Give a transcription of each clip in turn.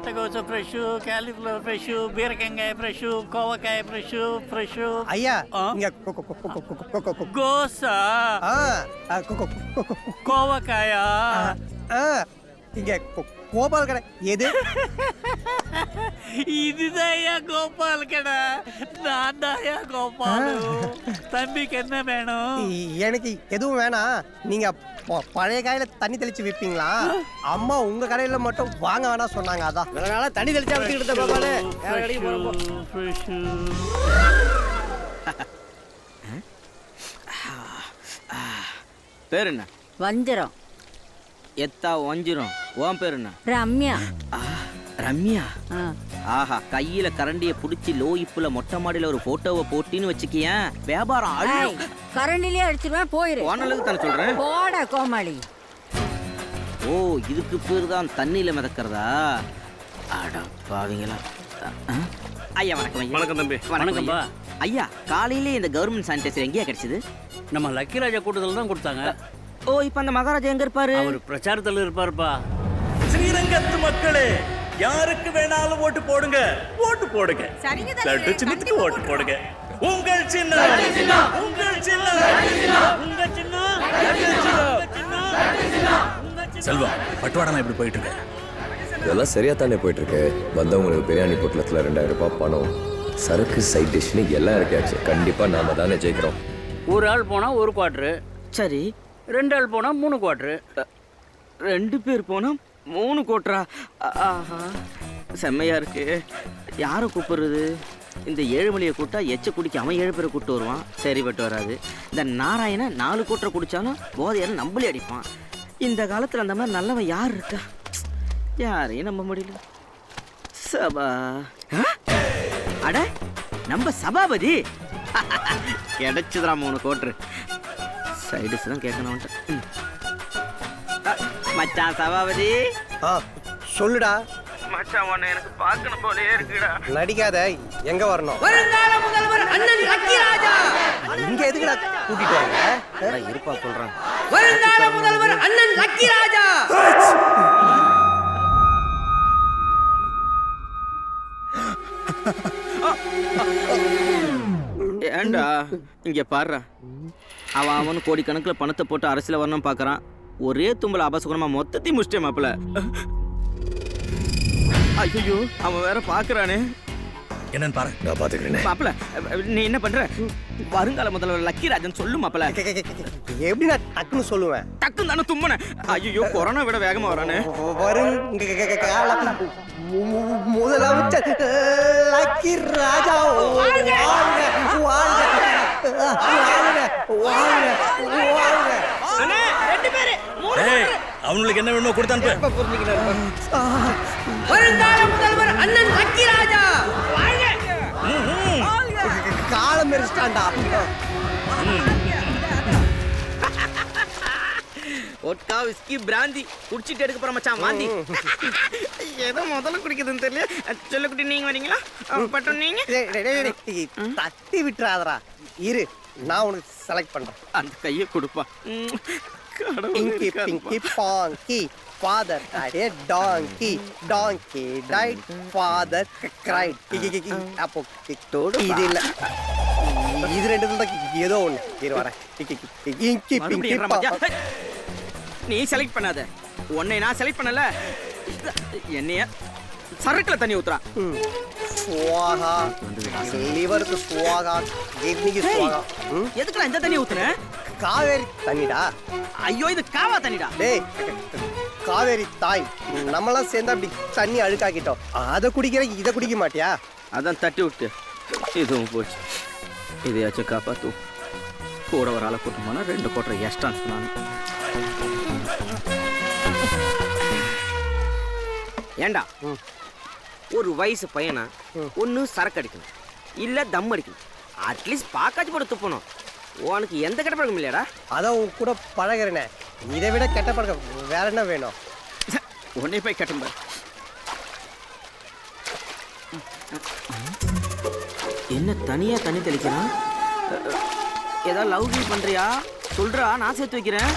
முட்டைகோசு fresh, cauliflower fresh, பீரக்கங்காய் fresh, கோவக்காய் fresh. ஐயா இங்க கோஸா? கோவக்காயா? இங்க கோபால் கடை எது? இதுதான் கோபால் கடை. நான் தான் கோபால். தம்பிக்கு என்ன வேணும்? எனக்கு எதுவும் வேணாம். நீங்க பழைய காயில தண்ணி தெளிச்சு விப்பீங்களா? அம்மா உங்க கடையில மட்டும் வாங்க வேணாம் சொன்னாங்க. அதான் அதனால தண்ணி தெளிச்சா விட்டுக்கிட்டு பாப்பாலே. பேர் என்ன? வஞ்சிரம். எத்தா வஞ்சிரம். உன் பேர் என்ன? ரம்யா. ரம்யா. ஆஹா, கையில கரண்டிய புடிச்சு லோயிப்புல மொட்டை மாடியில ஒரு போட்டோவை போட்டின்னு வச்சுக்கியேன், வியாபாரம் அழியும். கரண்டிலே அடிச்சிருவேன், போயிரு. ஓனலுக்கு தானே சொல்றேன். போட கோமாளி. ஓ, இதுக்கு பேர் தான் தண்ணியில மிதக்கிறதா? அட பாவிங்களா. ஐயா வணக்கம். வணக்கம் தம்பி. வணக்கம்பா. ஐயா, காலையிலே இந்த கவர்மெண்ட் சானிடைசர் எங்கேயா கிடைச்சது? நம்ம லக்கி ராஜா கூட்டத்தில் தான் கொடுத்தாங்க. ஓ, இப்ப அந்த மகாராஜா எங்க இருப்பாரு? அவர் பிரச்சாரத்தில் இருப்பாருப்பா. ஸ்ரீரங்கத்து மக்களே, யாருக்கு வேணாலும் ஓட்டு போடுங்க. ஓட்டு போடுங்க. லட்டு சின்னத்துக்கு ஓட்டு போடுங்க. உங்கள் சின்னம், உங்கள் சின்னம், உங்க சின்னம். செல்வா, பட்டுவாடா எப்படி போயிட்டு இருக்கு? இதெல்லாம் சரியா தானே போயிட்டு இருக்கு. வந்தவங்களுக்கு பிரியாணி பொட்டலத்தில் 2000 ரூபாய் பணம், சரக்கு, சைட் டிஷ்னு எல்லாம் இருக்காச்சு. கண்டிப்பா நாம தானே ஜெயிக்கிறோம். ஒரு ஆள் போனா 1 குவார்டரு. சரி. 2 ஆள் போனா 3 குவார்டரு. 2 பேர் போனா 3 கோட்டரா? ஆஹா, செம்மையா இருக்கு. யாரை கூப்பிடுறது? இந்த ஏழுமலையை கூட்டா எச்ச குடிக்க அவன் 7 பேரை கூப்பிட்டு வருவான். சரி பட்டு வராது. இந்த நாராயணன் 4 கோட்டரை குடிச்சாலும் போதையாரும் நம்பளே அடிப்பான். இந்த காலத்தில் அந்த மாதிரி நல்லவன் யார் இருக்கா? யாரையும் நம்ப முடியல. சபா. அட, நம்ம சபாபதி கிடைச்சதுரா 3 கோட்டரு. சைடுஸ் தான் கேட்கணும். மச்சான் சபாபதி. சொல்லுடா மச்சான், உன்னை எனக்கு பார்க்கணும் போலயே இருக்குடா. நடிக்காத. எங்க வரணும்? வருங்கால முதல்வர் அண்ணன் லக்கி ராஜா. இங்க எதுக்குடா கூட்டிட்டு வாங்க? இருப்பா சொல்றேன். வருங்கால முதல்வர் அண்ணன் லக்கி ராஜா. ஏண்டா இங்க பாடுறா. அவன் கோடிக்கணக்கில் பணத்தை போட்டு அரசியல் வரணும் பார்க்கறான். ஒரே தும்பல அபசகுணமா மொத்தத்தையும் முடிச்சிட்டே மாப்பிள. ஐயோ, அவன் வேற பாக்குறானே. என்னன்னு பாரு. நான் பாத்துக்கிறேன். மாப்பிள, நீ என்ன பண்ற? வருங்கால முதல்வர் லக்கி ராஜன் சொல்லு மாப்பிள. எப்படி நான் டக்குன்னு சொல்லுவேன்? டக்குன்னு தானே தும்மன. ஐயோ, கொரோனா விட வேகமா வரானே. வருங்கால முதலமைச்சர் லக்கி ராஜா வாழ்க வாழ்க வாழ்க வாழ்க. அண்ணே, 2 பேர். அவங்களுக்கு என்ன வேணுமோ கொடுத்தான்னு. வருங்கால முதல்வர் அண்ணன் லக்கி ராஜா. காலம் மெரிச்சிட்டான்டா. ஒட்கா, விஸ்கி, பிராந்தி குடிச்சிட்டு எடுக்க போற மச்சான் வாந்தி. ஏதோ முதல்ல குடிக்குதுன்னு தெரியல. சொல்லக்குட்டி நீங்க வரீங்களா? பட்டும் நீங்க தட்டி விட்டுறாதரா. இரு, நான் உனக்கு செலக்ட் பண்றேன். அந்த கையை கொடுப்பா. பிங்கி பிங்கி பாங்கி ஃபாதர் அடே டாங்கி டாங்கி டைட் ஃபாதர் கிரைட். அப்போ இது இல்ல, இது 2 தான் ஏதோ ஒண்ணு. இரு வரேன். இங்கி பிங்கி. நீ செலக்ட் பண்ணாத. உன்னை நான் செலக்ட் பண்ணல. என்னைய சரக்குல தண்ணி ஊத்துறா. சுவாகா லிவருக்கு சுவாகா, கிட்னிக்கு சுவாகா. எதுக்குடா இந்த தண்ணி ஊத்துன? காவேரி தண்ணிடா. ஐயோ, இது காவா தண்ணிடா. டேய், காவேரி தாய், நம்மளாம் சேர்ந்து அப்படி தண்ணி அழுக்காக்கிட்டோம். அதை குடிக்கிற, இதை குடிக்க மாட்டியா? அதான் தட்டி விட்டு இதுவும் போச்சு. இதையாச்சும் காப்பாத்து. கூட ஒரு ஆளை கூட்டம் போனா 2 கோட்டரை எக்ஸ்ட்ரா சொன்னாங்க. ஏண்டா, ஒரு வயசு பையனா ஒன்று சரக்கு அடிக்கணும், இல்லை தம் அடிக்கணும், அட்லீஸ்ட் பாக்காச்சு போட்டு துப்பணும். உனக்கு எந்த கெட்ட பழக்கம் இல்லையாடா? அதான் உன் கூட பழகிறேனே, இதை விட கெட்ட பழக்கம் வேற என்ன வேணும்? உன்னை போய் கட்டும்ப. என்ன தனியா தண்ணி தெளிக்கிறான்? ஏதாவது லவ் கீ பண்றியா? சொல்றா, நான் சேர்த்து வைக்கிறேன்.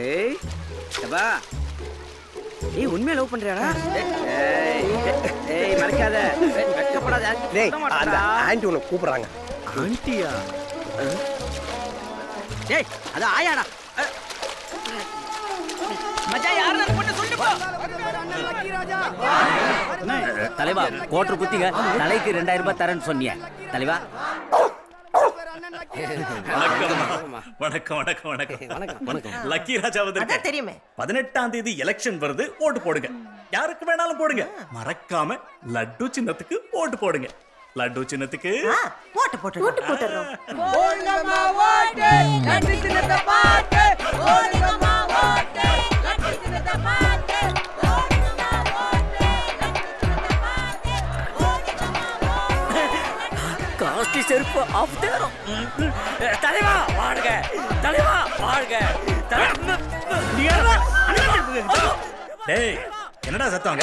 ஏய் எப்பா ஏய் உண்மையா லவ் பண்றியாடா? ஏய் மறக்காத. வெட்கப்படாத. டேய் அந்த ஆண்டி உன்னை கூப்பிடுறாங்க. ஆண்டியா? டேய் அது ஆயாடா. மச்சான் யாரா போட்டு சொல்லு போ. தலைவா கோட்டர் குத்திங்க தலைக்கு 2000 ரூபாய் தரேன்னு சொன்னீங்க தலைவா. வணக்கம் வணக்கம் வணக்கம் வணக்கம். லக்கி ராஜா வந்திருக்கேன். தெரியுமே. 18ஆம் தேதி எலெக்ஷன் வருது, ஓட்டு போடுங்க. யாருக்கு வேணாலும் போடுங்க. மறக்காம லட்டு சின்னத்துக்கு ஓட்டு போடுங்க. லட்டு சின்னத்துக்கு ஓட்டு போட்டுறோம். காஸ்டி செருப்பு ஆஃப் தேரும். தலைவா வாடுங்க, தலைவா வாடுங்க. டேய் என்னடா சத்தம்?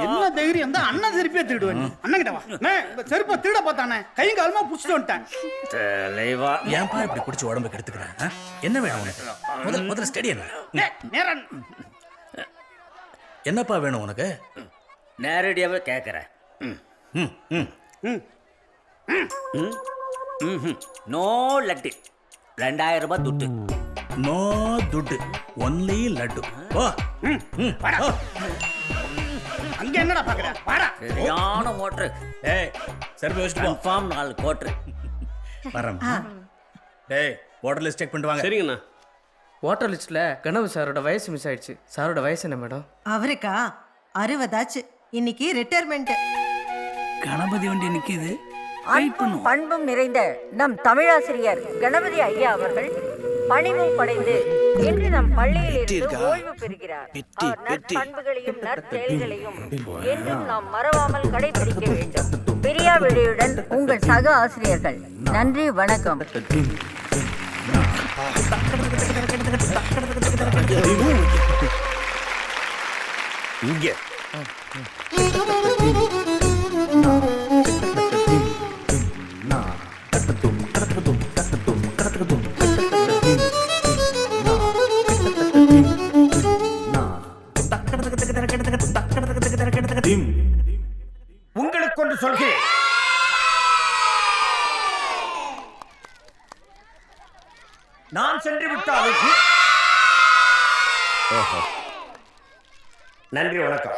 என்ன தைரியம் தான் அண்ணன் செருப்பே திருடுவேன். அண்ணன் கிட்ட வா. செருப்பை திருட பார்த்தானே கையும் காலமா புடிச்சிட்டு வந்துட்டேன். தலைவா ஏன்பா இப்படி குடிச்சு உடம்பு கெடுத்துக்கிறேன்? என்ன வேணும் உனக்கு? முதல்ல ஸ்டடி என்ன? நேரன் என்னப்பா வேணும் உனக்கு? நேரடியாவே கேட்கறேன். நோ லட்டு 2000 ரூபாய் துட்டு. நோ துட்டு, ஒன்லி லட்டு. ஓ அங்க என்னடா பாக்குற? வாடா. சரியான ஓட்டர். டேய் செருப்பு வச்சுட்டு போ. Confirm 4 quarter. வரேன். டேய் வாட்டர் லிஸ்ட் செக் பண்ணிட்டு வாங்க. சரிங்கண்ணா. வாட்டர் லிஸ்ட்ல கனவு சாரோட வயசு மிஸ் ஆயிடுச்சு. சாரோட வயசு என்ன மேடம்? அவருக்கா 60 இன்னைக்கு ரிட்டையர்மெண்ட். கணபதி வண்டி நிக்குது. அன்பும் பண்பும் நிறைந்த நம் தமிழாசிரியர் கணபதி ஐயா அவர்கள் பணிவும் படைந்து இன்று நம் பள்ளியில் இருந்து ஓய்வு பெறுகிறார். அவர் நற்பண்புகளையும் நற்செயல்களையும் என்றும் நாம் மறவாமல் கடைபிடிக்க வேண்டும். பிரியா விடையுடன் உங்கள் சக ஆசிரியர்கள். நன்றி, வணக்கம். இங்க உங்களுக்கு ஒன்று சொல்கிறேன். நான் சென்று விட்டாலும் நன்றி, வணக்கம்.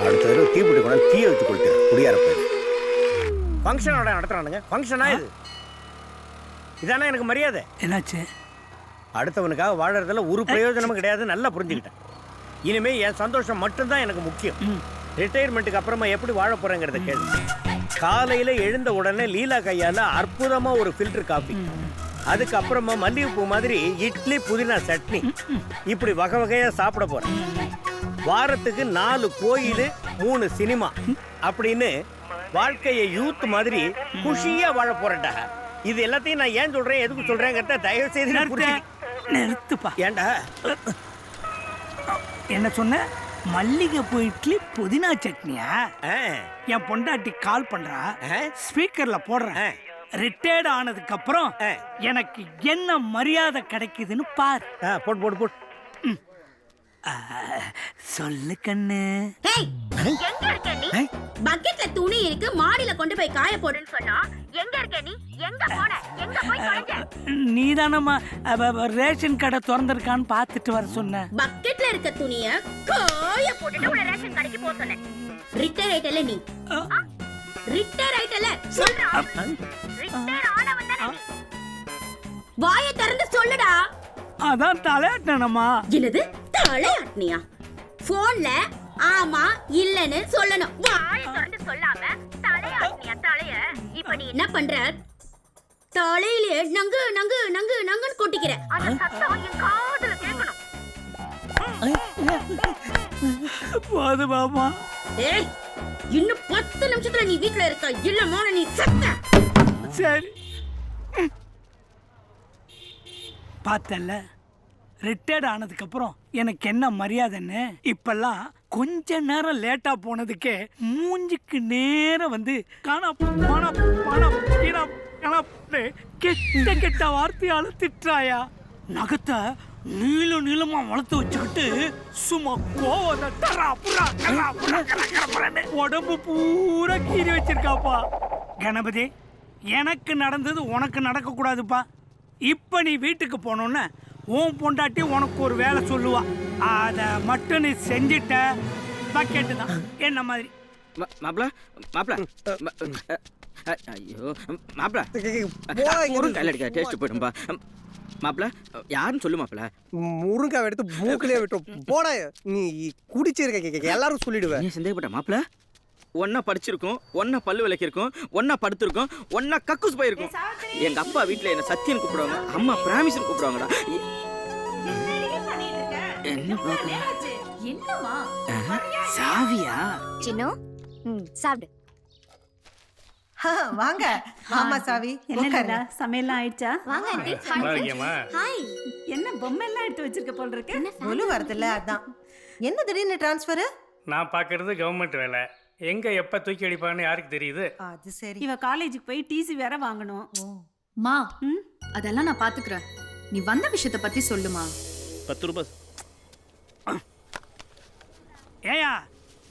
அடுத்த தடவை தீப்பிட்டு கொண்டு தீ வச்சு கொடுத்து குடியார போயிரு. ஃபங்க்ஷனோட நடத்துறானுங்க. ஃபங்க்ஷனா இது? இதானே எனக்கு மரியாதை. என்னாச்சு? அடுத்தவனுக்காக வாழறதுல ஒரு பிரயோஜனமும் கிடையாது. நல்லா புரிஞ்சுக்கிட்டேன். இனிமே என் சந்தோஷம் மட்டும்தான் எனக்கு முக்கியம். ரிட்டையர்மெண்ட்டுக்கு அப்புறமா எப்படி வாழ போறேங்கிறத கேள்வி. காலையில எழுந்த உடனே லீலா கையால அற்புதமா ஒரு ஃபில்டர் காஃபி, அதுக்கப்புறமா மல்லிகைப்பூ மாதிரி இட்லி புதினா சட்னி, இப்படி வகை வகையா சாப்பிட போறேன். வாரத்துக்கு 4 கோயில் 3 சினிமா அப்படின்னு வாழ்க்கையை யூத் மாதிரி குஷியா வாழ போறேன்டா. இது எல்லாத்தையும் நான் ஏன் சொல்றேன், எதுக்கு சொல்றேங்கிறத தயவு செய்து நிறுத்துப்பா. ஏன்டா என்ன சொன்ன? மல்லிகைப்பூ இட்லி புதினா சட்னியா? என் பொண்டாட்டி கால் பண்றா, ஸ்பீக்கர்ல போடுறேன். ரிட்டையர்ட் ஆனதுக்கு அப்புறம் எனக்கு என்ன மரியாதை கிடைக்குதுன்னு பாரு. போட்டு போட்டு போட்டு சொல்லு கண்ணு. எங்க இருக்க நீ? பக்கெட்ல துணி இருக்கு, மாடியில கொண்டு போய் காய போடுன்னு சொன்னா எங்க இருக்க நீ? எங்க போன? எங்க போய் தொலைஞ்ச? நீதானம்மா ரேஷன் கடை திறந்திருக்கான்னு பார்த்துட்டு வர சொன்ன. பக்கெட்ல இருக்க துணிய காய போட்டுட்டு உன்னை ரேஷன் கடைக்கு போக சொன்னேன். ரிட்டையர் ஆயிட்டல நீ. ரிட்டையர் ஆயிட்டல சொல்றா. ரிட்டையர் ஆனவன் தானே நீ. வாயை திறந்து சொல்லுடா. அதான் தலையாட்டனம்மா. என்னது தலையாட்டினியா? போன்ல ஆமா இல்லன்னு சொல்லணும். வாயை திறந்து சொல்லாம தலையாட்டினியா தலைய? இப்ப நீ என்ன பண்ற? தலையிலே நங்கு நங்கு நங்கு நங்குன்னு கொட்டிக்கிற. அந்த சத்தம் என் காதுல கேட்கணும். போது பாப்பா. ஏய், இன்னும் 10 நிமிஷத்துல நீ வீட்ல இருக்க. இல்ல மோன நீ செத்த. சரி பார்த்தல, ரிட்டையர்ட் ஆனதுக்கு அப்புறம் எனக்கு என்ன மரியாதைன்னு இப்பெல்லாம் கொஞ்ச நேரம் லேட்டா போனதுக்கே மூஞ்சிக்கு நேரம் வந்து கெட்ட கெட்ட வார்த்தையால திட்டுறாயா. நகத்தை நீளமா வளர்த்து வச்சுக்கிட்டு சும்மா உடம்பு பூரா கீறி வச்சிருக்காப்பா. கணபதி, எனக்கு நடந்தது உனக்கு நடக்க கூடாதுப்பா. இப்ப நீ வீட்டுக்கு போனோன்னு உன் பொண்டாட்டி உனக்கு ஒரு வேலை சொல்லுவா. அத மட்டும் நீ செஞ்சிட்ட பக்கெட்டு தான் என்ன மாதிரி. ஐயோ மாப்பிள கையில் அடிக்க டேஸ்ட் போயிடும்பா. மாப்பிள யாருன்னு சொல்லு மாப்பிள. முருங்காய் எடுத்து மூக்கிலே விட்டோம் போட. நீ குடிச்சிருக்க எல்லாரும் சொல்லிடுவேன். நீ சந்தேகப்பட்ட மாப்பிள. ஒன்னா படிச்சிருக்கோம், ஒன்னா பல்லு விளக்கிருக்கோம், ஒன்னா படுத்திருக்கோம், ஒன்னா கக்கூஸ் போயிருக்கோம். எங்க அப்பா வீட்டுல என்ன சத்தியன் கூப்பிடுவாங்க, அம்மா பிராமிசன் கூப்பிடுவாங்கடா. என்னமா சாவியா? சின்னு சாப்பிடு. வாங்க. ஆமா சாவி. என்ன சமையல்லாம் ஆயிடுச்சா? வாங்க ஆண்டி. ஹாய். என்ன பொம்மை எல்லாம் எடுத்து வச்சிருக்க போல இருக்கு. ஒலு வருதுல்ல அதான். என்ன திடீர்னு டிரான்ஸ்ஃபர்? நான் பார்க்கறது கவர்மெண்ட் வேலை. எங்க எப்ப தூக்கி அடிப்பான்னு யாருக்கு தெரியுது? அது சரி. இவ காலேஜுக்கு போய் டிசி வேற வாங்கணும். மா அதெல்லாம் நான் பாத்துக்கிறேன். நீ வந்த விஷயத்தை பத்தி சொல்லுமா. 10 ரூபாய். ஏயா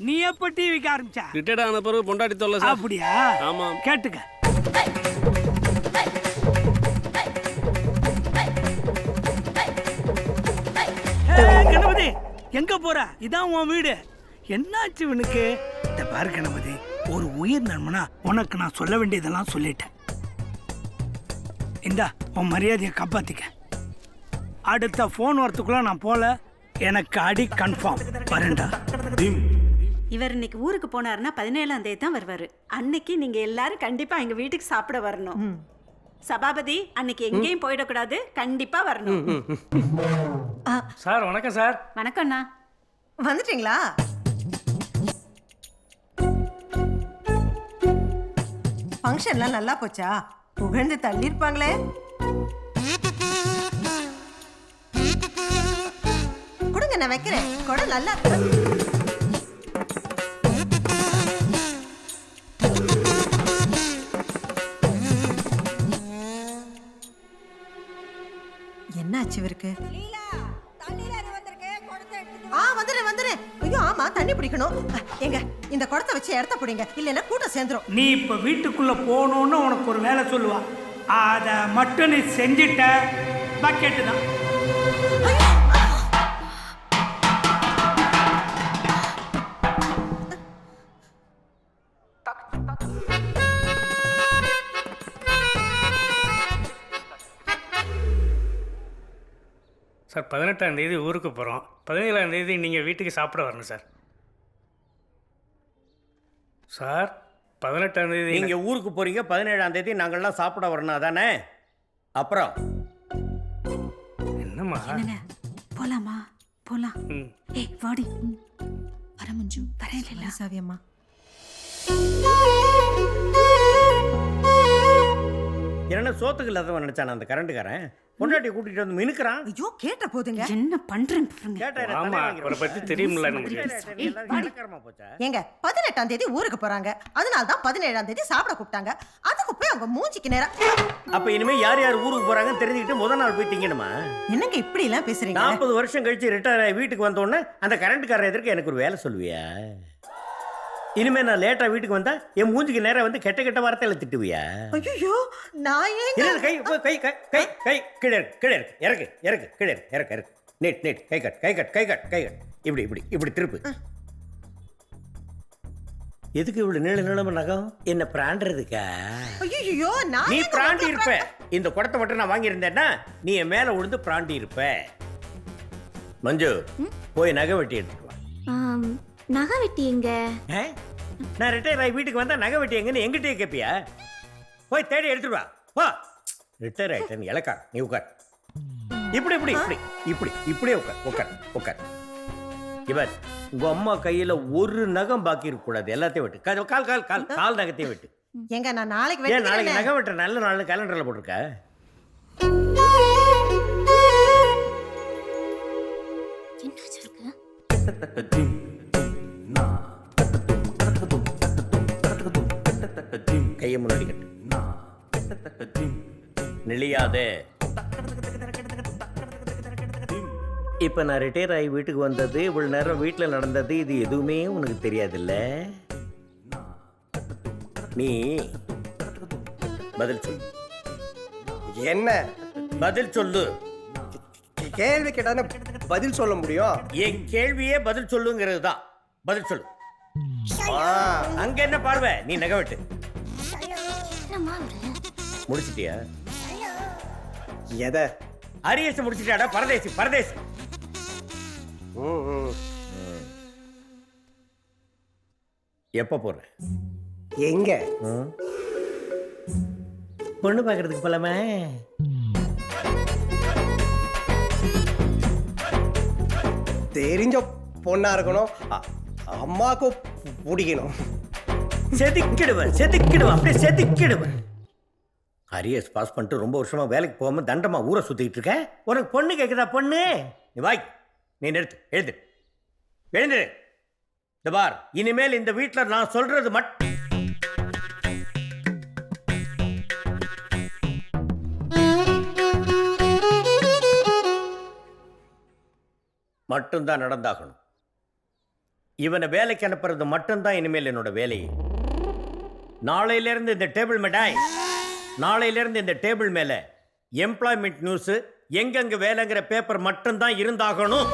நீ எப்ப டிவிக்கு ஆரம்பிச்சா? ரிட்டையர்ட் ஆன பிறகு பொண்டாட்டி தொல்லை சார். அப்படியா? ஆமா. கேட்டுக்க. கணபதி எங்க போற? இதான் உன் வீடு. என்னாச்சு இவனுக்கு? இந்த பாரு கணபதி, ஒரு உயிர் நண்பனா உனக்கு நான் சொல்ல வேண்டியதெல்லாம் சொல்லிட்டேன். இந்தா உன் மரியாதையை காப்பாத்திக்க. அடுத்த போன் வரத்துக்குள்ள நான் போல, எனக்கு அடி கன்ஃபார்ம். வரேன்டா. இவர் இன்னைக்கு ஊருக்கு போனாருன்னா 17ஆம் தேதி தான் வருவாரு. அன்னைக்கு நீங்க எல்லாரும் கண்டிப்பா எங்க வீட்டுக்கு சாப்பிட வரணும். சபாபதி அன்னைக்கு எங்கேயும் போயிடக்கூடாது, கண்டிப்பா வரணும். சார் வணக்கம் சார். வணக்கம்ண்ணா. வந்துட்டீங்களா? ஃபங்க்ஷன்லாம் நல்லா போச்சா? புகழ்ந்து தள்ளியிருப்பாங்களே. கொடுங்க நான் வைக்கிறேன். கொடை நல்லா என்னாச்சு இவருக்கு? வந்துடுறேன். ஐயோ ஆமா, தண்ணி பிடிக்கணும். எங்க இந்த குடத்தை வச்சு இடத்த பிடிங்க, இல்லைன்னா கூட்டம் சேர்ந்துரும். நீ இப்ப வீட்டுக்குள்ள போகணும்னு உனக்கு ஒரு வேலை சொல்லுவா. அத மட்டும் நீ செஞ்சிட்ட பக்கெட்டு தான். சார் 18ஆம் தேதி ஊருக்கு போகிறோம். 17ஆம் தேதி நீங்கள் வீட்டுக்கு சாப்பிட வரணும் சார். சார் 18ஆம் தேதி நீங்க ஊருக்கு போறீங்க, 17ஆம் தேதி நாங்கள்லாம் சாப்பிட வரணும் தானே? அப்புறம் என்னம்மா? போலாமா? போலாம். ஏய் வாடி. வர முஞ்சு. வரேன் சாவியம்மா. என்ன சோத்துக்கு இல்லாதவன் நினைச்சான அந்த கரண்ட்டுக்காரன் பொண்டாட்டி கூட்டிட்டு வந்து மினுக்குறான். ஐயோ கேட்ட போதுங்க. என்ன பண்றேன்னு ஆமா, அவரை பத்தி தெரியும்ல நமக்கு. ஏங்க 18ஆம் தேதி ஊருக்கு போறாங்க, அதனால தான் 17ஆம் தேதி சாப்பிட கூப்பிட்டாங்க. அதுக்கு போய் அவங்க மூஞ்சிக்கு நேரா. அப்ப இனிமே யார் யார் ஊருக்கு போறாங்கன்னு தெரிஞ்சுக்கிட்டு முதல் நாள் போய் திங்கணுமா? என்னங்க இப்படி எல்லாம் பேசுறீங்க? 40 வருஷம் கழிச்சு ரிட்டையர் ஆகி வீட்டுக்கு வந்த உடனே அந்த கரண்ட்டுக்காரர் எதிர்க்க எனக்கு ஒரு வேலை சொல்லுவியா? இனிமே நான் லேட்டா வீட்டுக்கு வந்தா என் மூஞ்சிக்கு நேரா வந்து கெட்ட கெட்ட வார்த்தையில திட்டுவியா? ஐயோ நான் ஏங்க கை கை கை கை கீழே கீழே இறக்கு இறக்கு கீழே இறக்கு இறக்கு நீட் நீட் கை கட் கை கட் கை கட் கை கட் இப்படி இப்படி இப்படி திருப்பு. எதுக்கு இவ்வளவு நீளமா நகம்? என்ன பிராண்டுறதுக்கா? ஐயோ நான் நீ பிராண்டி இருப்ப. இந்த குடத்தை மட்டும் நான் வாங்கி இருந்தேன்னா நீ என் மேல விழுந்து பிராண்டி இருப்ப. மஞ்சு போய் நகை வெட்டி எடுத்துட்டு வா. நகை வெட்டி எங்க? நான் ரிட்டையர் ஆகி வீட்டுக்கு வந்தா நகை வெட்டி எங்கன்னு எங்கிட்டே கேட்பியா? போய் தேடி எடுத்துட்டு வா. வா. ரிட்டையர் ஆயிட்டேன் இலக்கா. நீ உட்கார். இப்படி இப்படி இப்படி இப்படி இப்படியே உட்கார் உட்கார் உட்கார். இவர் உங்க அம்மா கையில ஒரு நகம் பாக்கி இருக்க கூடாது. எல்லாத்தையும் வெட்டு. கால் கால் கால் கால் நகத்தையும் வெட்டு. எங்க நான் நாளைக்கு வெட்டுறேன். நாளைக்கு நகை வெட்டுற நல்ல நாள் கேலண்டர்ல போட்டிருக்க. என்னாச்சு இருக்கு? கையை முன்னாடி கட்டு. நெளியாதே. இப்போ நான் ரிட்டையர் ஆகி வீட்டுக்கு வந்தது, இவ்வளவு நேரம் வீட்டில் நடந்தது, இது எதுவுமே உனக்கு தெரியாதுல்ல? நீ பதில் சொல்லு. என்ன பதில் சொல்லு. கேள்வி கேட்டாதானே பதில் சொல்ல முடியும். என் கேள்வியே பதில் சொல்லுங்கிறது தான். பதில் சொல்லு. அங்க என்ன பார்வை? நீ நகவெட்டு முடிச்சிட்டியா? எதை? அரியச முடிச்சிட்டியாடா? பரதேசி பரதேசி. எப்ப போற? எங்க? பொண்ணு பார்க்கறதுக்கு போலாமே. தெரிஞ்ச பொண்ணா இருக்கணும், அம்மாக்கும் பிடிக்கணும். செதுக்கிடுவேன் செதுக்கிடுவேன், அப்படியே செதுக்கிடுவேன். அரியஸ் பாஸ் பண்ணிட்டு ரொம்ப வருஷமா வேலைக்கு போகாம தண்டமா ஊரை சுத்திட்டு இருக்க. உனக்கு பொண்ணு கேக்குதா? பொண்ணு நீ வாய், நீ நிறுத்து, எழுது, எழுந்துரு. இந்த பார், இனிமேல் இந்த வீட்டில் நான் சொல்றது மட்டும்தான் நடந்தாகணும். இவனை வேலைக்கு அனுப்புறது மட்டும்தான் இனிமேல் என்னோட வேலையை. நாளையிலிருந்து இந்த டேபிள் மிட்டாய், நாளையிலிருந்து இந்த டேபிள் மேல எம்ப்ளாய்மெண்ட் நியூஸ், எங்கெங்க வேலைங்கிற பேப்பர் மட்டும்தான் இருந்தாகணும்.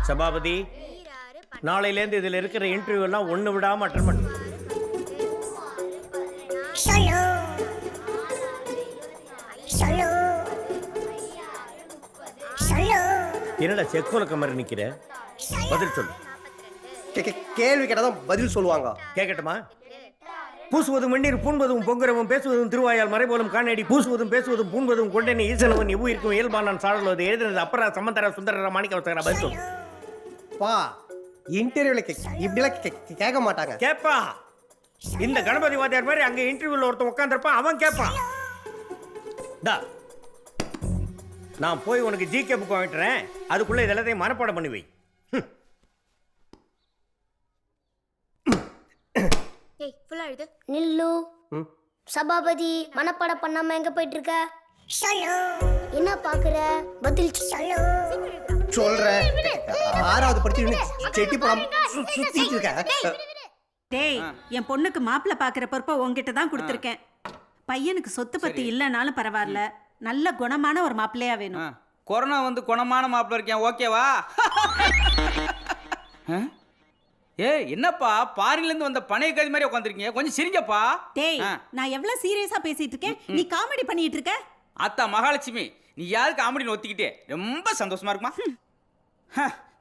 சபாபதி, நாளையிலேருந்து இதில் இருக்கிற இன்டர்வியூ எல்லாம் ஒன்று விடாம அட்டெண்ட் பண்ணு. என்னடா செக்கோலக்க மாதிரி நிக்கிற? பதில் சொல்லு. கேள்வி கேட்டாதான் பதில் சொல்லுவாங்க. கேட்கட்டுமா? பூசுவதும் வெந்நீர், பூண்பதும் பொங்குறவும், பேசுவதும் திருவாயால் மறைபோலும் காணேடி, பூசுவதும் பேசுவதும் பூண்பதும் கொண்டேனி ஈசனவன் எவ்வு இருக்கும் இயல்பான் நான் சாடல்வது. எழுதுனது அப்பரா சம்பந்தரா சுந்தரரா மாணிக்கவசரா. பதில் சொல்லு. பா, இன்டர்வியூல இப்படிலாம் கேட்க மாட்டாங்க. கேப்பா. இந்த கணபதி வாத்தியார் மாதிரி அங்க இன்டர்வியூல ஒருத்தன் உட்காந்துருப்பான், அவன் கேட்பான். நான் போய் உனக்கு ஜிகே புக் வாங்கிட்டுறேன், அதுக்குள்ள இதெல்லாத்தையும் மனப்பாடம் பண்ணி வை. நில்லு. சபாபதி, மனப்பாடம் பண்ணாம எங்க போயிட்டு இருக்க? என்ன பாக்குற? பதில் சொல்லு. சொல்றேன். ஆறாவது படிச்சு செட்டி போடாம சுத்திட்டு இருக்க. டேய், என் பொண்ணுக்கு மாப்பிள்ளை பாக்குற பொறுப்பை உங்ககிட்ட தான் கொடுத்துருக்கேன். பையனுக்கு சொத்து பத்தி இல்லைனாலும் பரவாயில்ல, நல்ல குணமான ஒரு மாப்பிள்ளையா வேணும். கொரோனா வந்து குணமான மாப்பிள்ளை இருக்கேன், ஓகேவா? என்னப்பா பாரில இருந்து வந்த பனைய கதி மாதிரி உட்காந்துருக்கீங்க, கொஞ்சம் சிரிங்கப்பா. டேய், நான் எவ்வளவு சீரியஸா பேசிட்டு இருக்கேன், நீ காமெடி பண்ணிட்டு இருக்க. அத்தா மகாலட்சுமி, நீ யாருக்கு காமெடின்னு ஒத்திக்கிட்டே ரொம்ப சந்தோஷமா இருக்குமா?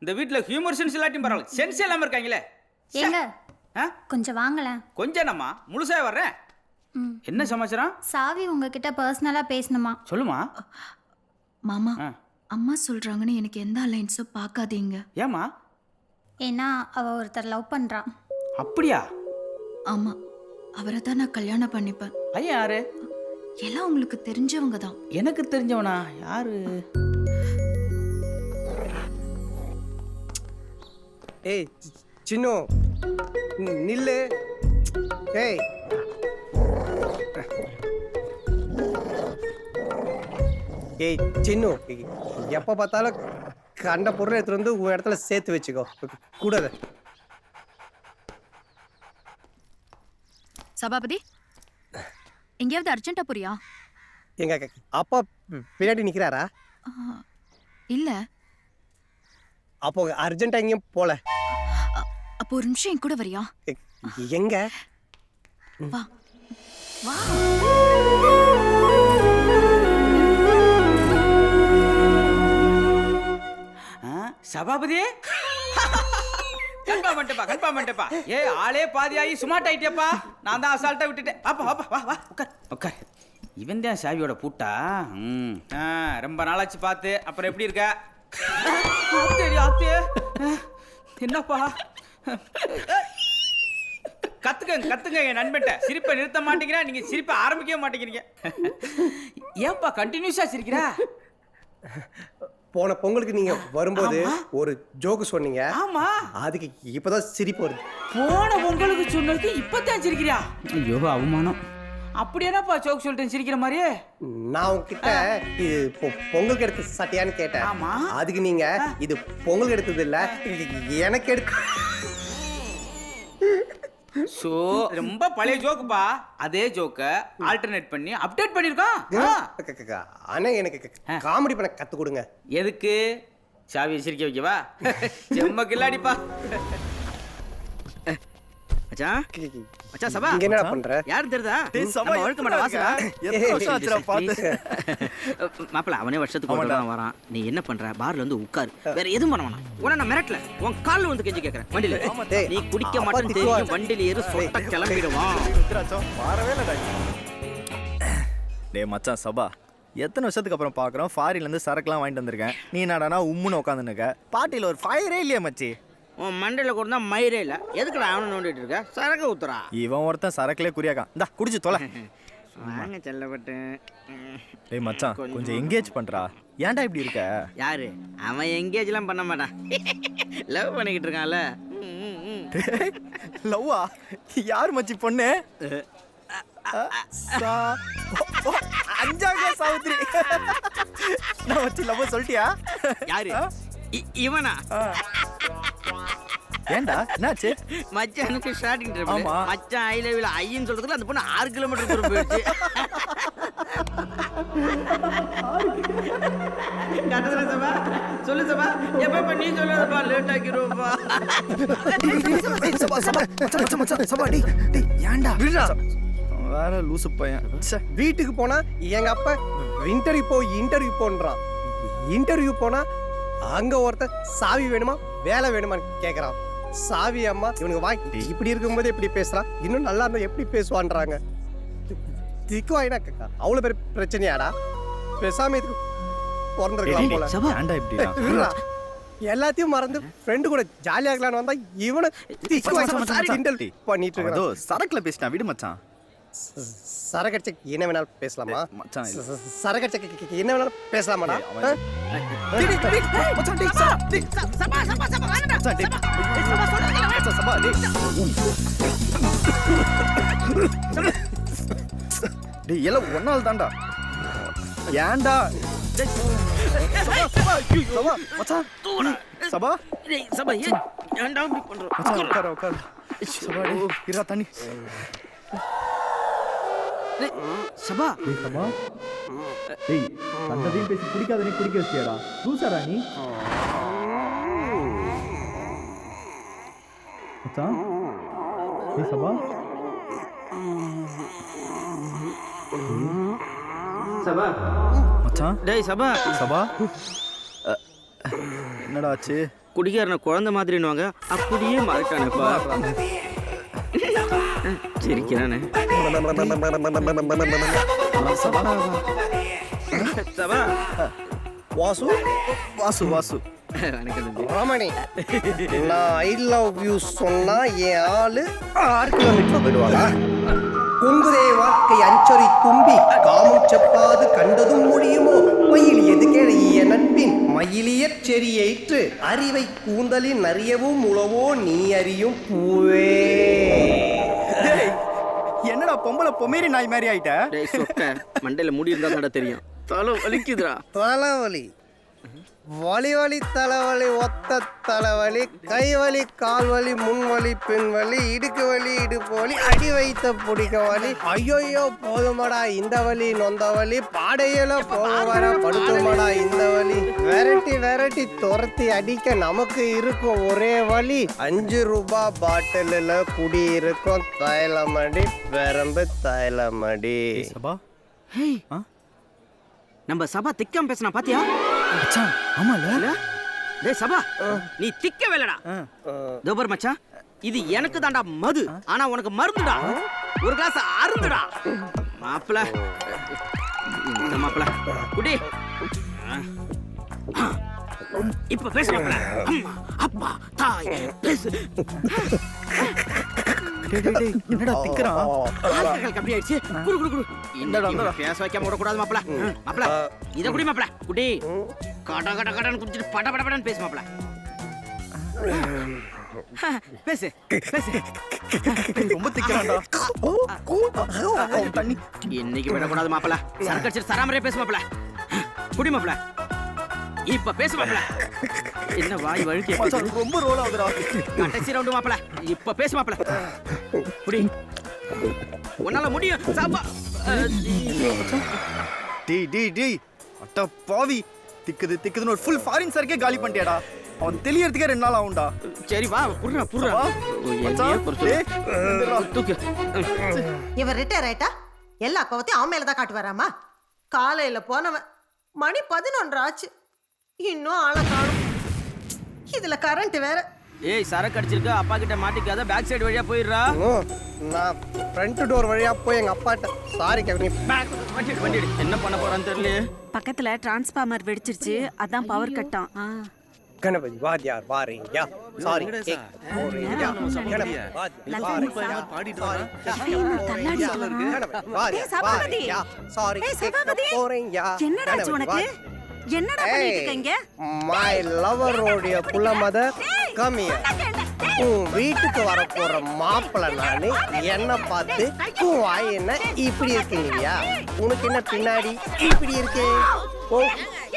இந்த வீட்டுல ஹியூமர் சென்ஸ் இல்லாட்டியும் பரவாயில்ல, சென்ஸ் இல்லாம இருக்காங்களே. ஏங்க கொஞ்சம் வாங்கல. கொஞ்சம் என்னம்மா, முழுசா வர்றேன். என்ன சமாச்சாரம்? சாவி உங்ககிட்ட பர்சனலா பேசணுமா? சொல்லுமா. மாமா, அம்மா சொல்றாங்கன்னு எனக்கு எந்த அலைன்ஸும் பார்க்காதீங்க. ஏமா? ஏன்னா அவ ஒருத்தர் லவ் பண்றான். அப்படியா? ஆமா, அவரை தான் நான் கல்யாணம் பண்ணிப்பேன். ஐயா யாரு? எல்லாம் உங்களுக்கு தெரிஞ்சவங்க தான். எனக்கு தெரிஞ்சவனா? யாரு? ஏய் சின்னு, நில்லு. ஏய், ஏய் சின்னு, எப்ப பார்த்தாலும் கண்ட பொருளை எடுத்துட்டு வந்து உன் இடத்துல சேர்த்து வச்சுக்கோ கூடாது. சபாபதி, எங்கேயாவது அர்ஜென்ட்டா போறியா? எங்க அப்பா பின்னாடி நிக்கிறாரா? இல்ல. அப்போ அர்ஜென்ட்டா எங்கேயும் போல. அப்போ ஒரு நிமிஷம் என் கூட வரியா? எங்க? வா வா. சபாபதி, கன்ஃபார்ம் பண்ணிட்டப்பா. ஏ ஆளே பாதியாகி சுமார்ட் ஆயிட்டேப்பா. நான் தான் அசால்ட்டா விட்டுட்டேன். அப்பா வா வா வா, உட்கார். இவன் தான் சாவியோட பூட்டா? ரொம்ப நாளாச்சு பார்த்து. அப்புறம் எப்படி இருக்க? என்னப்பா? கத்துங்க என் நண்பன்ட்ட. சிரிப்பை நிறுத்த மாட்டேங்கிறா, நீங்க சிரிப்பை ஆரம்பிக்கவே மாட்டேங்கிறீங்க. ஏன்பா கண்டினியூஸா சிரிக்கிறா? போன பொங்கலுக்கு நீங்க வரும்போது ஒரு ஜோக்கு சொன்னீங்க. ஆமா, அதுக்கு இப்பதான் சிரிப்பு வருது. போன உங்களுக்கு சொன்னதுக்கு இப்பதான் சிரிக்கிறியா? ஐயோ அவமானம். அப்படி என்னப்பா ஜோக் சொல்லிட்டேன் சிரிக்கிற மாதிரியே? நான் உங்ககிட்ட இது பொங்கலுக்கு எடுத்த சட்டையான்னு கேட்டேன். ஆமா, அதுக்கு நீங்க இது பொங்கலுக்கு எடுத்தது இல்ல, எனக்கு எடுக்க. சோ ரொம்ப பழைய ஜோக்குப்பா. அதே ஜோக்க ஆல்டர்னேட் பண்ணி அப்டேட் பண்ணிருக்கோம். ஆனா எனக்கு காமெடி பண்ண கத்து கொடுங்க. எதுக்கு? சாவியை சிரிக்க வைக்கவா? செம்ம கில்லாடிப்பா. மச்சான் மச்சான் சபா இங்க என்னடா பண்ற? யாரு தெரியுதா? நம்ம வழுக்க மாட்ட வாசலா. எத்தனை வருஷம் ஆச்சுடா பாத்து. மாப்பிள அவனே வருஷத்துக்கு ஒரு தடவை வரான். நீ என்ன பண்ற? பார்ல வந்து உட்காரு, வேற எதுவும் பண்ண வேணாம். உன நான் மிரட்டல, உன் கால்ல வந்து கெஞ்சி கேக்குறேன். வண்டில நீ குடிக்க மாட்டேன்னு தெரியும், வண்டில ஏறு சொட்ட கிளம்பிடுவான். வரவே இல்லடா. டேய் மச்சான் சபா, எத்தனை வருஷத்துக்கு அப்புறம் பாக்குறோம். ஃபாரின்ல இருந்து சரக்குலாம் வாங்கிட்டு வந்திருக்கேன். நீ என்னடானா உம்முன்னு உட்காந்துருக்க. பார்ட்டியில ஒரு ஃபயரே இல்லையா மச்சி? உன் மண்டையில கூட மயிரே இல்ல. எதுக்குடா அவனை நோண்டிட்டு இருக்க? சரக்கு ஊத்துறா. இவன் ஒருத்தன் சரக்குலே குறியாக்கான். இந்தா குடிச்சு தொலை. வாங்க செல்லப்பட்டு. டேய் மச்சான் கொஞ்சம் எங்கேஜ் பண்றா. ஏன்டா இப்படி இருக்க? யாரு அவன்? எங்கேஜ்லாம் பண்ண மாட்டான், லவ் பண்ணிக்கிட்டு இருக்கான்ல. லவ்வா? யார் மச்சி பொண்ணு? அஞ்சாங்க சாவித்ரி. நான் வச்சு லவ் சொல்லிட்டியா? யாரு இவனா? ஏண்டா என்னாச்சு? மச்சானுக்கு ஸ்டார்டிங் ட்ரிபிள். மச்சான் ஐ லவ் யூ ஐன்னு சொல்றதுக்கு அந்த பொண்ணு 6 கிலோமீட்டர் தூரம் போயிடுச்சு. கட்டதுல சபா சொல்லு சபா. எப்ப நீ சொல்லாதப்பா, லேட் ஆக்கிடுவோம்ப்பா. சபா சபா மச்சான் மச்சான் சபா டேய் டேய் ஏன்டா விடுடா. வேற லூசு பையன். வீட்டுக்கு போனா எங்க அப்பா இன்டர்வியூ போன்றான். இன்டர்வியூ போனா அங்க ஒருத்தர் சாவி வேணுமா வேலை வேணுமான்னு கேக்குறான். சாவி அம்மா இவனுக்கு வாங்கி இப்படி இருக்கும்போது எப்படி பேசுறான், இன்னும் நல்லா இருந்தா எப்படி பேசுவான்றாங்க. திக்கு வாயினா கேட்கா. அவ்வளவு பேர் பிரச்சனையாடா? பேசாம இதுக்கு பிறந்திருக்கலாம் போல. எல்லாத்தையும் மறந்து ஃப்ரெண்டு கூட ஜாலியா இருக்கலாம்னு வந்தா இவனை பண்ணிட்டு இருக்கான். சரக்குல பேசினா விடு மச்சான். சரக்கடிச்ச என்ன வேணாலும் பேசலாமா மச்சான்? சரக்கடிச்ச என்ன வேணாலும் பேசலாமாடா? டேய் எல்லாம் ஒன்னால தான்டா. ஏன்டா சபா சபா ஏன்டா இப்படி பண்ற? உட்கார உட்கார. சபா டேய் இரா தண்ணி. சபா சபா டேய் கண்டதையும் பேசி குடிக்காதனே குடிக்க வச்சியாடா. லூசாடா நீ. மச்சான் டேய் சபா சபா மச்சான் டேய் சபா சபா என்னடா ஆச்சு? குடிகாரன குழந்தை மாதிரின்னுவாங்க, அப்படியே மாறிட்டானேப்பா. சிரிக்கிறானே. சபா வாசு வாசு வாசு ராமணி, நான் ஐ லவ் யூ சொன்னா என் ஆளு 6 கிலோமீட்டர் போயிடுவாங்க. குங்குதே வாழ்க்கை அஞ்சொரி தும்பி காமம் செப்பாது கண்டதும் முடியுமோ மயில் எது கேளைய நட்பின் மயிலிய செறியேற்று அறிவை கூந்தலின் அறியவும் உழவோ நீ அறியும் பூவே. என்னடா பொம்பளை பொமேரி நாய் மாதிரி ஆயிட்ட? டேய் சொக்க, மண்டையில முடி இருந்தா நட தெரியும். தலை வலிக்குதுடா. தலைவலி வலி வலி தலைவலி ஒத்த தலைவலி கைவலி கால்வலி முன்வலி பின்வலி இடுக்கு வலி இடுப்பு வலி அடி வைத்த பிடிக்க வலி. ஐயோயோ போதுமடா இந்த வலி நொந்த வலி பாடையில போக வர படுத்துமடா இந்த வலி. விரட்டி துரத்தி அடிக்க நமக்கு இருக்கும் ஒரே வலி. 5 ரூபாய் பாட்டிலில் குடி இருக்கும் தைலமடி பெரம்பு தைலமடி. சபா நம்ம சபா திக்கம் பேசினா பாத்தியா? மச்சான் ஆமால. டேய் சபா நீ திக்க வேலடா. தோபர் மச்சான், இது எனக்கு தான்டா மது, ஆனா உனக்கு மருந்துடா. ஒரு கிளாஸ் அருந்துடா. மாப்பிள இந்த மாப்பிள குடி. இப்ப பேச மாப்பிள. அம்மா அப்பா தாய் பேசு. என்னடா திக்கறான்? ஆட்கள் கம்மி ஆயிடுச்சு. குடு குடு குடு. இன்னும் பேச வைக்காம விடக்கூடாது மாப்ள. மாப்ள இத குடி மாப்ள. குடி. கட கட கடன்னு குடிச்சிட்டு பட பட படன்னு பேசு மாப்ள. பேசு பேசு. ரொம்ப திக்கறான்டா. தண்ணி இன்னைக்கு விடக்கூடாது மாப்ள. சரக்கு அடிச்சிட்டு சராமரே பேசு மாப்ள. குடி மாப்ள. இப்ப பேசு மாப்ள. என்ன வாய் வழுக்கி ரொம்ப ரோல் ஆகுதுடா. கடைசி ரவுண்ட் மாப்ள. இப்ப பேசு மாப்ள. குடி. உன்னால முடியும். சாப்பா. டேய் அட்ட பாவி. திக்குதுன்னு ஒரு ஃபுல் ஃபாரின் சரக்கே காலி பண்ணிட்டியாடா. அவன் தெளியறதுக்கே 2 நாள் ஆகும்டா. சரி வா புர்றா. தூக்கு. இவர் ரிட்டையர் ஆயிட்டா எல்லா கோவத்தையும் அவன் மேலதான் காட்டு வராமா? காலையில போனவன் மணி 11 ஆச்சு, இன்னும் ஆளை காணும். இதுல கரண்ட் வேற. ஏய் சரக்கு அடிச்சிருக்க, அப்பா கிட்ட மாட்டிக்காத, பேக் சைடு வழியா போயிடுறா. நான் ஃப்ரண்ட் டோர் வழியா போய் எங்க அப்பாட்ட சாரி கேட்கணும். வண்டி என்ன பண்ண போறான்னு தெரியல. பக்கத்துல டிரான்ஸ்ஃபார்மர் வெடிச்சிருச்சு, அதான் பவர் கட்டாம். கணபதி வாத்தியார் வாரீங்க. சாரி என்னடா பண்ணிட்டு இருக்கீங்க? மை லவரோடைய குலமத கம்மியா வீட்டுக்கு வர போற மாப்பிள்ள நானு. என்ன பார்த்து வாய் என்ன இப்படி இருக்கீங்கயா? உனக்கு என்ன பின்னாடி இப்படி இருக்கு? போ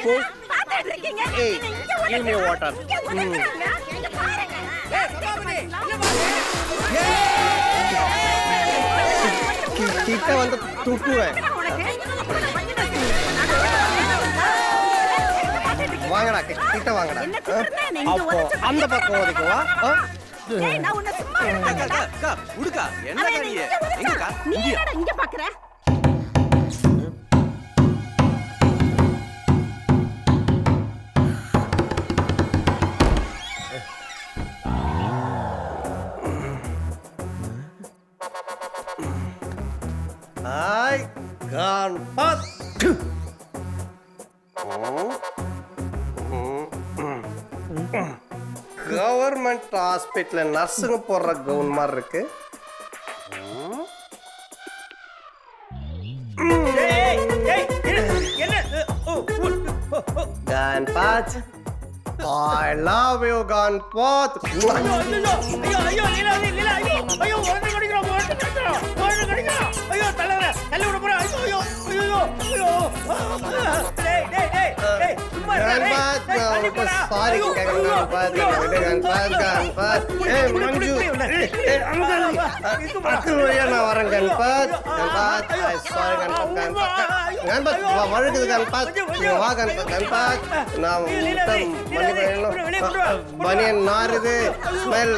போ. ஏய் give me water. கிட்ட வந்து துப்புவேன். வாங்கடா கிட்ட வாங்கடா. அப்போ அந்த பக்கம் ஒதுக்குவா. இங்க பாக்குற Hai, Ganpat. கவர்மெண்ட் ஹாஸ்பிட்டல் நர்ஸுங்க போடுற கவுன் மாதிரி இருக்கு. Ganpat, I love you, Ganpat. Sorry நான் வரேன் கண்பாத். வழுக்குது கண்பாத். வா கண்பாத். நான் பனியன் நாருது. Smell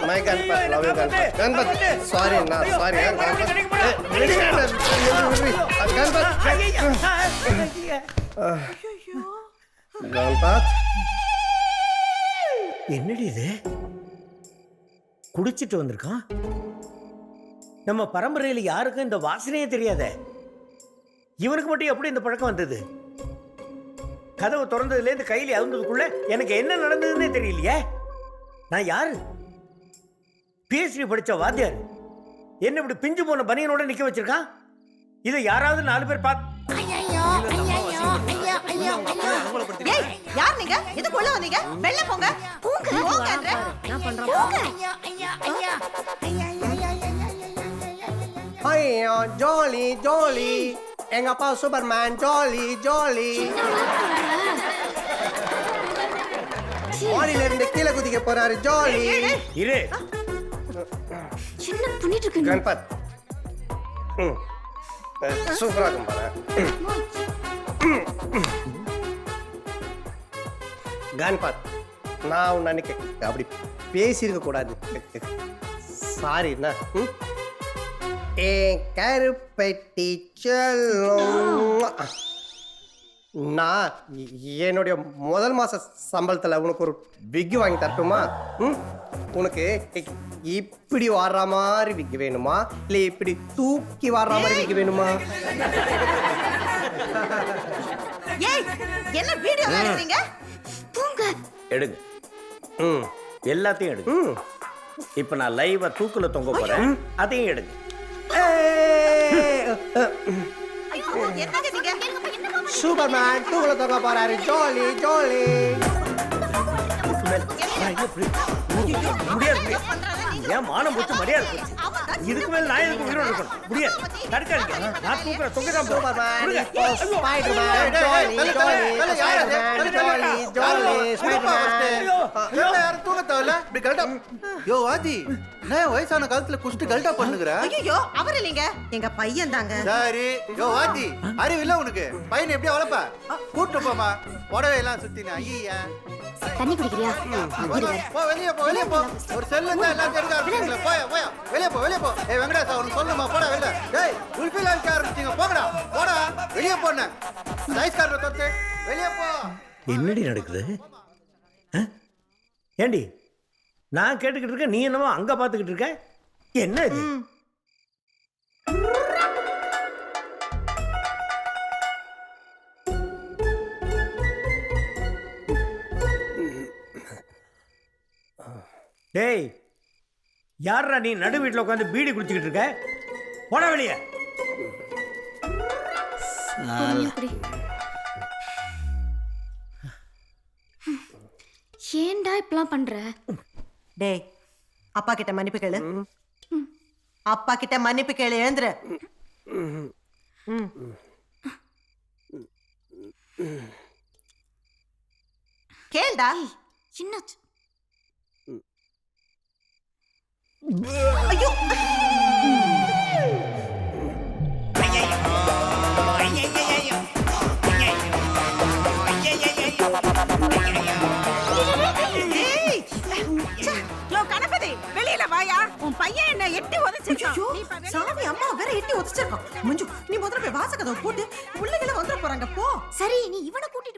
my Ganpat. Love you Ganpat. Ganpat sorry நான் சாரி கண்பாத். என்னடி இது? குடிச்சிட்டு வந்திருக்கான். நம்ம பரம்பரையில் யாருக்கும் இந்த வாசனையே தெரியாதே. இவனுக்கு மட்டும் எப்படி இந்த பழக்கம் வந்தது? கதவு திறந்ததுலேருந்து கையில் அவுந்ததுக்குள்ள எனக்கு என்ன நடந்ததுன்னே தெரியலையே. நான் யாரு? பிஎஸ்டி படித்த வாத்தியார் என்ன இப்படி பிஞ்சு போன பனியனோட நிக்க வச்சிருக்கான். இதை யாராவது 4 பேர் பார்த்து யார் நீங்க? இதுக்குள்ள வந்தீங்க? வெளில போங்க. போங்க. நான் பண்றேன். ஐயா ஜாலி ஜாலி. எங்க அப்பா சூப்பர்மேன். Jolly jolly. மாடியில இருந்து கீழே குதிக்க போறாரு. ஜாலி. இரு. என்ன பண்ணிட்டு இருக்கீங்க? கண்பாத் சூப்பரா இருக்கும் பாரு. கண்பாத் நான் உன்னை அன்னைக்கு அப்படி பேசியிருக்க கூடாது. சாரி. ஏன் கருப்பட்டி செல்லும். நான் என்னுடைய முதல் மாச சம்பளத்தில் உனக்கு ஒரு விக் வாங்கி தரட்டுமா? உனக்கு இப்படி வர்ற மாதிரி விக் வேணுமா இல்லை இப்படி தூக்கி வர்ற மாதிரி விக் வேணுமா? என்ன வீடியோ எடுக்கிறீங்க? எடுங்க. எல்லாத்தையும் எடுங்க. இப்போ நான் லைவா தூக்குல தொங்க போறேன், அதையும் எடுங்க. என்னங்க நீங்க சூப்பர்மேன் தூக்குல தொங்க போறாரு. ஜோலி ஜோலி. முடியாது. ஏன் மானம் போச்சு, மரியாதை போச்சு. இதுக்கு மேல நான் எதுக்கு உயிரோடு இருக்கணும்? முடியாது. தடுக்காதீங்க. நான் தூக்குற தொங்க தான் போறேன். ஸ்பைடர்மேன் ஜோலி ஜோலி. ஸ்பைடர்மேன் ஜோலி ஜோலி. ஸ்பைடர்மேன் யாரும் தூங்க தேவையில்ல. இப்படி கரெக்டா. யோ வாதி, நான் வயசான காலத்துல குஷ்டு கரெக்டா பண்ணுகிற. ஐயோ அவர் இல்லைங்க, எங்க பையன் தாங்க. சரி. யோ வாதி, அறிவில்ல உனக்கு? பையனை எப்படி வளர்ப்ப? கூட்டு போமா. புடவை எல்லாம் சுத்தின. ஐயா தண்ணி குடிக்கிறியா? போ வெளியே போ, வெளியே போ. ஒரு செல்லு தான் எல்லாத்தையும் எடுக்க ஆரம்பிச்சிங்களா? போயா போயா, வெளியே போ, வெளியே போ. ஏய் வெங்கடேஷ், அவனுக்கு சொல்லுமா, போடா வெளியே. டேய் உல்ஃபில் அடிக்க ஆரம்பிச்சிங்க, போங்கடா போடா வெளியே போன. சைஸ்காரரை தொட்டு வெளியே போ. என்னடி நடக்குது? ஏண்டி நான் கேட்டுக்கிட்டு இருக்கேன், நீ என்னமோ அங்க பாத்துக்கிட்டு இருக்க. என்ன இது? டேய் யாரா நீ நடு வீட்டில் உட்காந்து பீடி குடிச்சுக்கிட்டு இருக்க? போட வெளியே. ஏன்டா இப்பெல்லாம் பண்ற? டேய் அப்பா கிட்ட மன்னிப்பு கேளு. அப்பா கிட்ட மன்னிப்பு கேளு. எழுந்துரு. கேள்டா. என்னாச்சு? ஐயோ கணபதி வெளியில வாயா. உன் பையன் என்ன எட்டி உதச்சிருக்கான். சாமி அம்மா வேற எட்டி உதச்சிருக்கான். மஞ்சு நீ முதல்ல போய் வாசகதை போட்டு உள்ளே வந்துட போறாங்க. போ. சரி, நீ இவனை கூட்டிட்டு